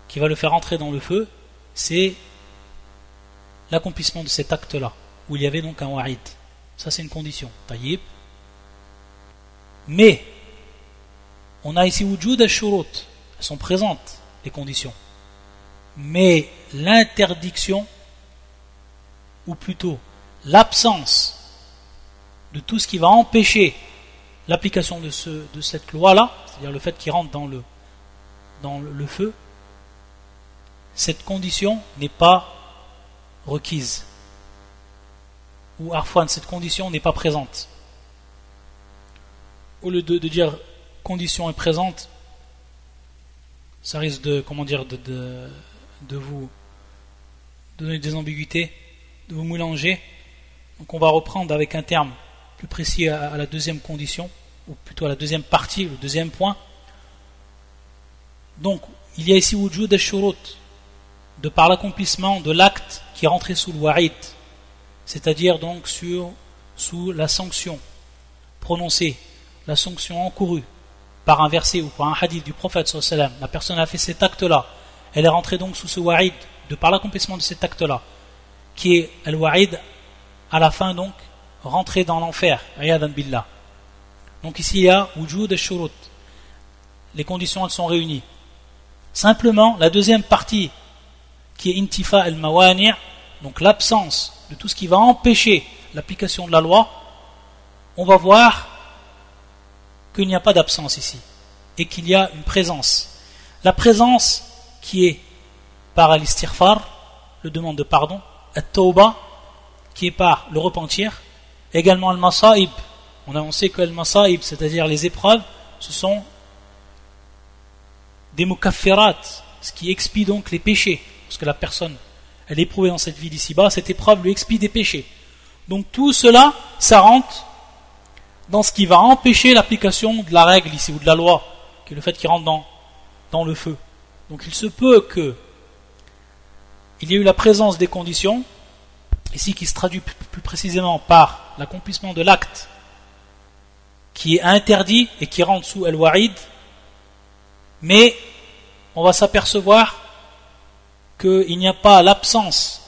qui va le faire entrer dans le feu, c'est l'accomplissement de cet acte-là, où il y avait donc un wa'id. Ça, c'est une condition. Taïb. Mais, on a ici wujud al-shurut. Elles sont présentes, les conditions. Mais l'interdiction, ou plutôt l'absence de tout ce qui va empêcher l'application de cette loi-là, c'est-à-dire le fait qu'il rentre dans le feu, cette condition n'est pas requise. Ou arfan, cette condition n'est pas présente. Au lieu de dire condition est présente, ça risque de vous donner des ambiguïtés, de vous mélanger. Donc on va reprendre avec un terme plus précis à la deuxième condition, ou plutôt à la deuxième partie, le deuxième point. Donc il y a ici wujud al-shurut, de par l'accomplissement de l'acte qui est rentré sous le wa'id, c'est-à-dire donc sous la sanction prononcée, la sanction encourue par un verset ou par un hadith du prophète sallallahu alayhi wa sallam. La personne a fait cet acte-là, elle est rentrée donc sous ce wa'id, de par l'accomplissement de cet acte-là, qui est al-wa'id, à la fin donc rentrer dans l'enfer, ayadan billah. Donc ici il y a wujud al-shurut, les conditions elles sont réunies. Simplement la deuxième partie, qui est intifa al-mawani', donc l'absence de tout ce qui va empêcher l'application de la loi, on va voir qu'il n'y a pas d'absence ici, et qu'il y a une présence. La présence qui est par al-istighfar, le demande de pardon, at-tawba, qui est par le repentir, également al-masa'ib. On sait que al-masa'ib, c'est-à-dire les épreuves, ce sont des mukaffirat, ce qui expie donc les péchés, parce que la personne, elle est éprouvée dans cette vie d'ici-bas, cette épreuve lui expie des péchés. Donc tout cela, ça rentre dans ce qui va empêcher l'application de la règle ici, ou de la loi, qui est le fait qu'il rentre dans le feu. Donc il se peut que il y ait eu la présence des conditions, ici qui se traduit plus précisément par l'accomplissement de l'acte qui est interdit et qui rentre sous al-wa'id, mais on va s'apercevoir qu'il n'y a pas l'absence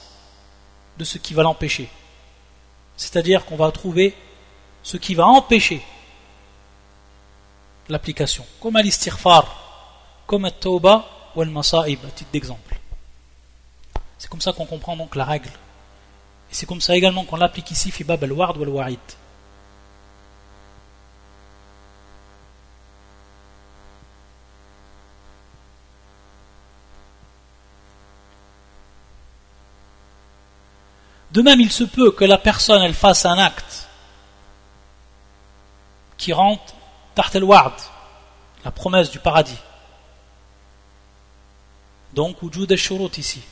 de ce qui va l'empêcher. C'est-à-dire qu'on va trouver ce qui va empêcher l'application, comme al-istighfar, comme at-tawba ou al-masa'ib, à titre d'exemple. C'est comme ça qu'on comprend donc la règle. Et c'est comme ça également qu'on l'applique ici fi bab al-wa'd ou al-wa'id. De même, il se peut que la personne elle fasse un acte qui rentre taht al-wa'd, la promesse du paradis. Donc, wujud al-shurut ici,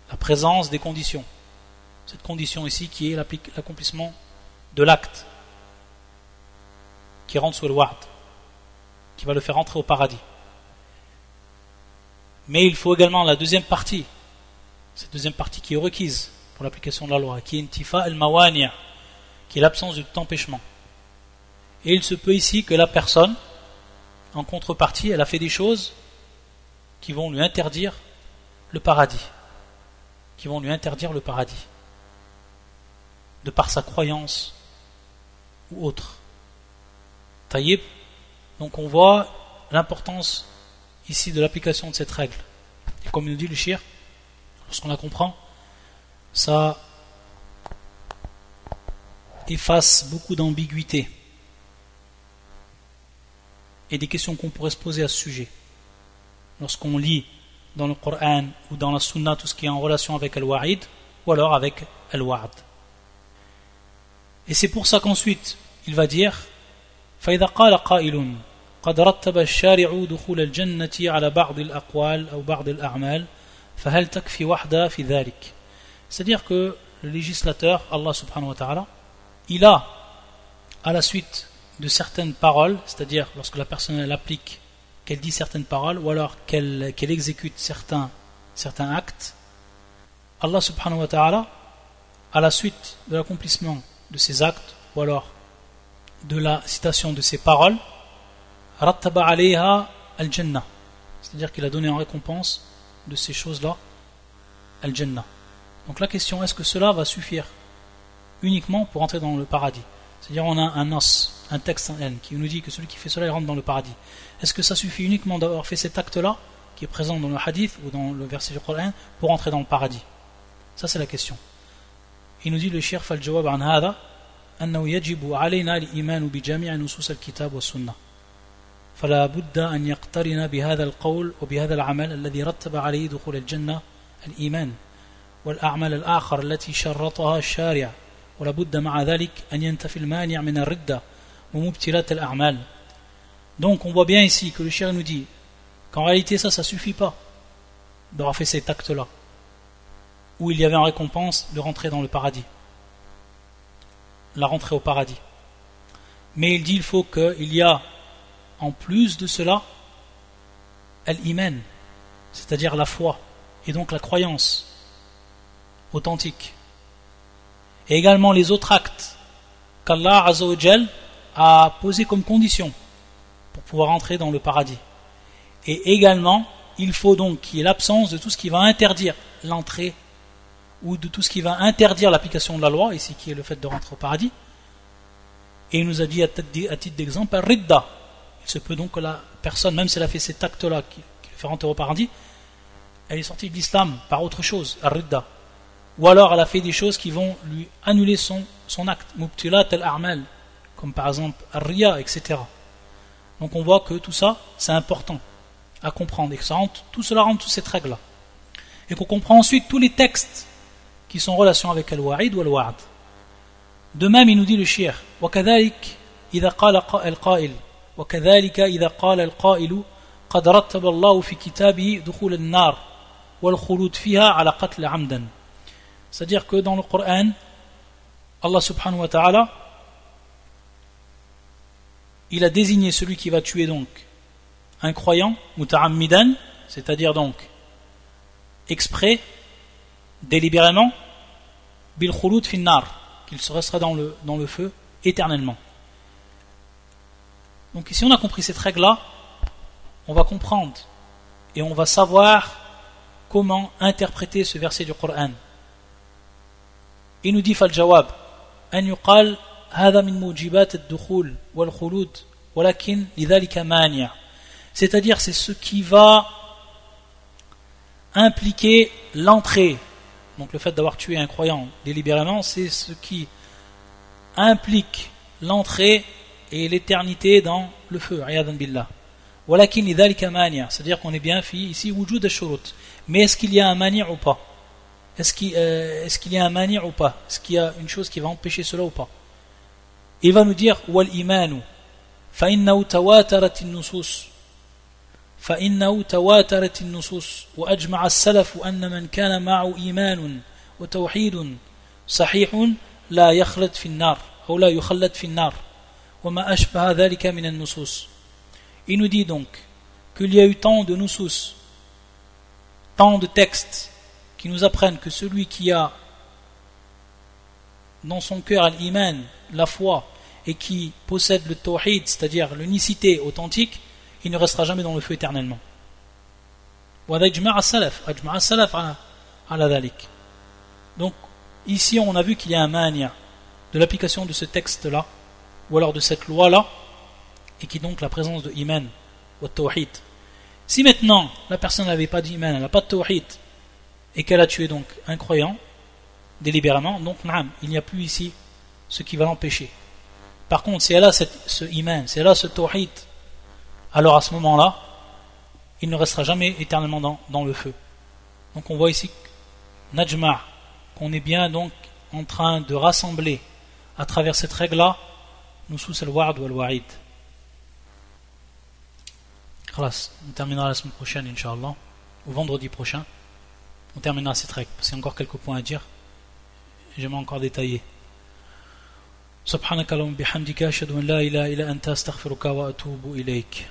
la présence des conditions. Cette condition ici qui est l'accomplissement de l'acte qui rentre sous le wa'd, qui va le faire entrer au paradis. Mais il faut également la deuxième partie, cette deuxième partie qui est requise pour l'application de la loi, qui est intifa al-mawani', qui est l'absence de tout empêchement. Et il se peut ici que la personne, en contrepartie, elle a fait des choses qui vont lui interdire le paradis, de par sa croyance ou autre. Taïb. Donc on voit l'importance ici de l'application de cette règle. Et comme nous dit le shir, lorsqu'on la comprend, ça efface beaucoup d'ambiguïté et des questions qu'on pourrait se poser à ce sujet. Lorsqu'on lit dans le Coran ou dans la Sunna tout ce qui est en relation avec Al-Wa'id ou alors avec Al-Wa'd. Et c'est pour ça qu'ensuite il va dire فإذا قال قائل قد رتب الشارع دخول الجنة على بعض الأقوال أو بعض الأعمال فهل تكفي وحدها في ذلك. C'est-à-dire que le législateur, Allah subhanahu wa ta'ala, il a, à la suite de certaines paroles, c'est-à-dire lorsque la personne elle applique, qu'elle dit certaines paroles, ou alors qu'elle exécute certains certains actes, Allah subhanahu wa ta'ala, à la suite de l'accomplissement de ces actes, ou alors de la citation de ces paroles, rattaba alayha al-jannah, c'est-à-dire qu'il a donné en récompense de ces choses-là al-jannah. Donc la question, est-ce que cela va suffire uniquement pour entrer dans le paradis? C'est-à-dire on a un nas, un texte qui nous dit que celui qui fait cela il rentre dans le paradis. Est-ce que ça suffit uniquement d'avoir fait cet acte-là qui est présent dans le hadith ou dans le verset du Coran pour entrer dans le paradis? Ça c'est la question. Il nous dit le cheikh fal-jawab an hada annahu yajibu alayna al-iman bi jami' nusus al-kitab wa sunnah. فلا بد أن يقترن بهذا القول وبهذا العمل الذي رتب عليه دخول الجنة الإيمان والأعمال الآخر التي شرطها الشارع ولا بد مع ذلك أن ينتفي المانع من الردة ومبتلات الأعمال. Donc on voit bien ici que le cheikh nous dit qu'en réalité ça suffit pas d'avoir fait cet acte-là où il y avait en récompense de rentrer dans le paradis, la rentrée au paradis. Mais il dit il faut qu'il y a en plus de cela al-iman, c'est-à-dire la foi et donc la croyance authentique, et également les autres actes qu'Allah Azza wa Jal a posés comme condition pour pouvoir entrer dans le paradis. Et également il faut donc qu'il y ait l'absence de tout ce qui va interdire l'entrée ou de tout ce qui va interdire l'application de la loi, ici qui est le fait de rentrer au paradis. Et il nous a dit à titre d'exemple al-ridda. Il se peut donc que la personne, même si elle a fait cet acte-là qui le fait rentrer au paradis, elle est sortie de l'islam par autre chose, al-ridda. Ou alors elle a fait des choses qui vont lui annuler son acte, mubtilat al-a'mal, comme par exemple al-riya, etc. Donc on voit que tout ça, c'est important à comprendre, et que tout cela rentre sous cette règle-là. Et qu'on comprend ensuite tous les textes qui sont en relation avec al-wa'id ou al-wa'ad. De même, il nous dit le cheikh, وَكَذَلِكَ إِذَا قَالَ الْقَائِلُ وكذلك إذا قال القائل قد رتب الله في كتابه دخول النار والخلود فيها على قتل عمدا. C'est-à-dire que dans le Coran, Allah subhanahu wa ta'ala, il a désigné celui qui va tuer donc un croyant, muta'ammidan, c'est-à-dire donc exprès, délibérément, bil khulud fin nar, qu'il se restera dans le feu éternellement. Donc ici on a compris cette règle-là, on va comprendre et on va savoir comment interpréter ce verset du Coran. Il nous dit fal-jawab an yuqal hadha min mujibat ad-dukhul wal-khulud walakin lidhalika mani', c'est-à-dire c'est ce qui va impliquer l'entrée, donc le fait d'avoir tué un croyant délibérément, c'est ce qui implique l'entrée et l'éternité dans le feu, ayadan billah. Walakin lidhalika mani', c'est-à-dire qu'on est bien fait ici wujud ash-shurut. Mais est-ce qu'il y a un mani' ou pas? Est-ce qu'il y a un mani' ou pas? Est-ce qu'il y a une chose qui va empêcher cela ou pas? Il va nous dire wal imanu fa innahu tawatarat an-nusus wa ajma'a as-salaf anna man kana ma'ahu imanun wa tawhidun sahihun la yakhlad fi an-nar ou la yukhallad fi an-nar. Il nous dit donc qu'il y a eu tant de nusus, tant de textes qui nous apprennent que celui qui a dans son cœur l'iman, la foi, et qui possède le tawhid, c'est-à-dire l'unicité authentique, il ne restera jamais dans le feu éternellement. Donc ici on a vu qu'il y a un mania de l'application de ce texte-là, ou alors de cette loi-là, et qui donc la présence de iman ou tawhid. Si maintenant la personne n'avait pas d'iman, elle n'a pas de tawhid, et qu'elle a tué donc un croyant délibérément, donc il n'y a plus ici ce qui va l'empêcher. Par contre, si elle a ce iman, si elle a ce tawhid, alors à ce moment-là, il ne restera jamais éternellement dans le feu. Donc on voit ici najma', qu'on est bien donc en train de rassembler à travers cette règle-là nusus al-wa'd ou al-wa'id. Khalas, on terminera la semaine prochaine, Inch'Allah, ou vendredi prochain. On terminera cette règle, parce qu'il y a encore quelques points à dire. J'aimerais encore détailler. Subhanakallahumma bihamdika ashhadu an la ilaha illa anta astaghfiruka wa atubu ilayk.